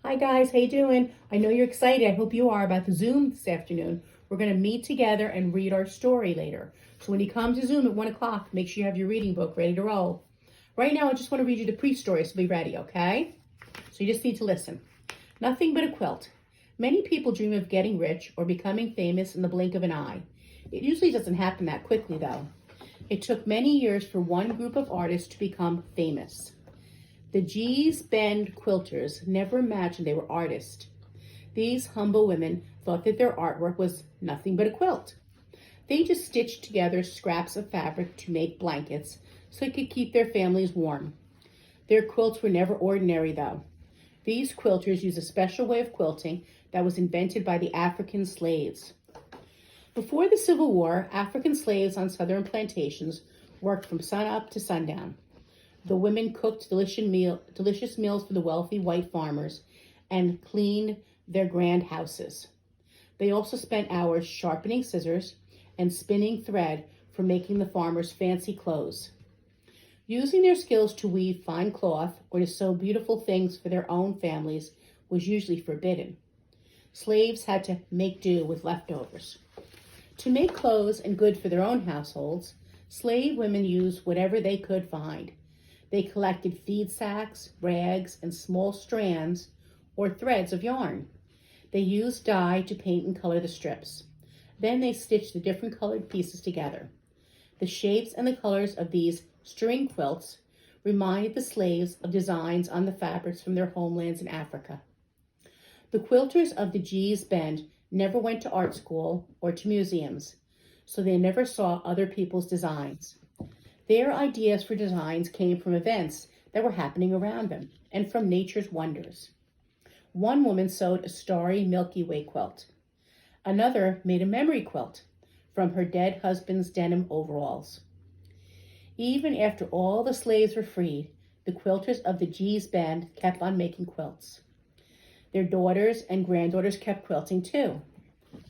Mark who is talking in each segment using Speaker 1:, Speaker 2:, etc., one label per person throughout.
Speaker 1: Hi guys, how you doing? I know you're excited. I hope you are about the Zoom this afternoon. We're going to meet together and read our story later. So when you come to Zoom at 1 o'clock, make sure you have your reading book ready to roll. Right now, I just want to read you the pre-story, so be ready, okay? So you just need to listen. Nothing but a quilt. Many people dream of getting rich or becoming famous in the blink of an eye. It usually doesn't happen that quickly, though. It took many years for one group of artists to become famous. The Gee's Bend quilters never imagined they were artists. These humble women thought that their artwork was nothing but a quilt. They just stitched together scraps of fabric to make blankets so they could keep their families warm. Their quilts were never ordinary, though. These quilters used a special way of quilting that was invented by the African slaves. Before the Civil War, African slaves on southern plantations worked from sunup to sundown. The women cooked delicious meals for the wealthy white farmers and cleaned their grand houses. They also spent hours sharpening scissors and spinning thread for making the farmers fancy clothes. Using their skills to weave fine cloth or to sew beautiful things for their own families was usually forbidden. Slaves had to make do with leftovers. To make clothes and good for their own households, slave women used whatever they could find. They collected feed sacks, rags, and small strands or threads of yarn. They used dye to paint and color the strips. Then they stitched the different colored pieces together. The shapes and the colors of these string quilts reminded the slaves of designs on the fabrics from their homelands in Africa. The quilters of the Gee's Bend never went to art school or to museums, so they never saw other people's designs. Their ideas for designs came from events that were happening around them and from nature's wonders. One woman sewed a starry Milky Way quilt. Another made a memory quilt from her dead husband's denim overalls. Even after all the slaves were freed, the quilters of the Gee's Bend kept on making quilts. Their daughters and granddaughters kept quilting too.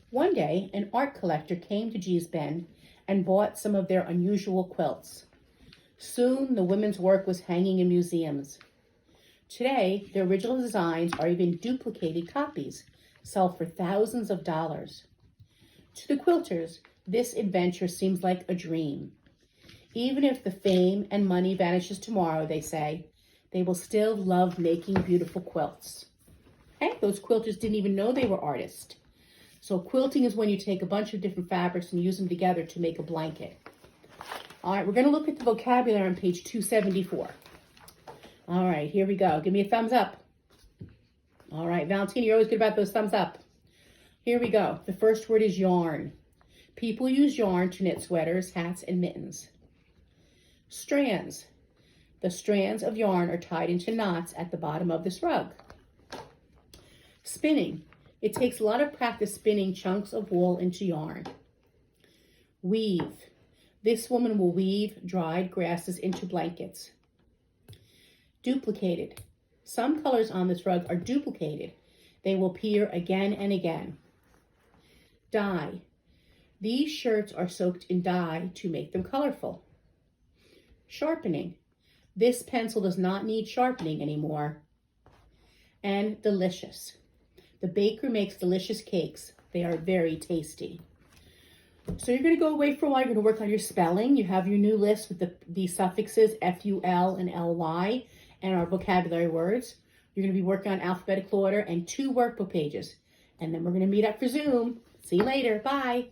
Speaker 1: One day, an art collector came to Gee's Bend and bought some of their unusual quilts. Soon, the women's work was hanging in museums. Today, the original designs are even duplicated copies, sold for thousands of dollars. To the quilters, this adventure seems like a dream. Even if the fame and money vanishes tomorrow, they say, they will still love making beautiful quilts. Hey, those quilters didn't even know they were artists. So quilting is when you take a bunch of different fabrics and use them together to make a blanket. All right, we're going to look at the vocabulary on page 274. All right, here we go. Give me a thumbs up. All right, Valentina, you're always good about those thumbs up. Here we go. The first word is yarn. People use yarn to knit sweaters, hats, and mittens. Strands. The strands of yarn are tied into knots at the bottom of this rug. Spinning. It takes a lot of practice spinning chunks of wool into yarn. Weave. This woman will weave dried grasses into blankets. Duplicated. Some colors on this rug are duplicated. They will appear again and again. Dye. These shirts are soaked in dye to make them colorful. Sharpening. This pencil does not need sharpening anymore. And delicious. The baker makes delicious cakes. They are very tasty. So you're going to go away for a while. You're going to work on your spelling. You have your new list with the suffixes F-U-L and L-Y and our vocabulary words. You're going to be working on alphabetical order and 2 workbook pages. And then we're going to meet up for Zoom. See you later. Bye.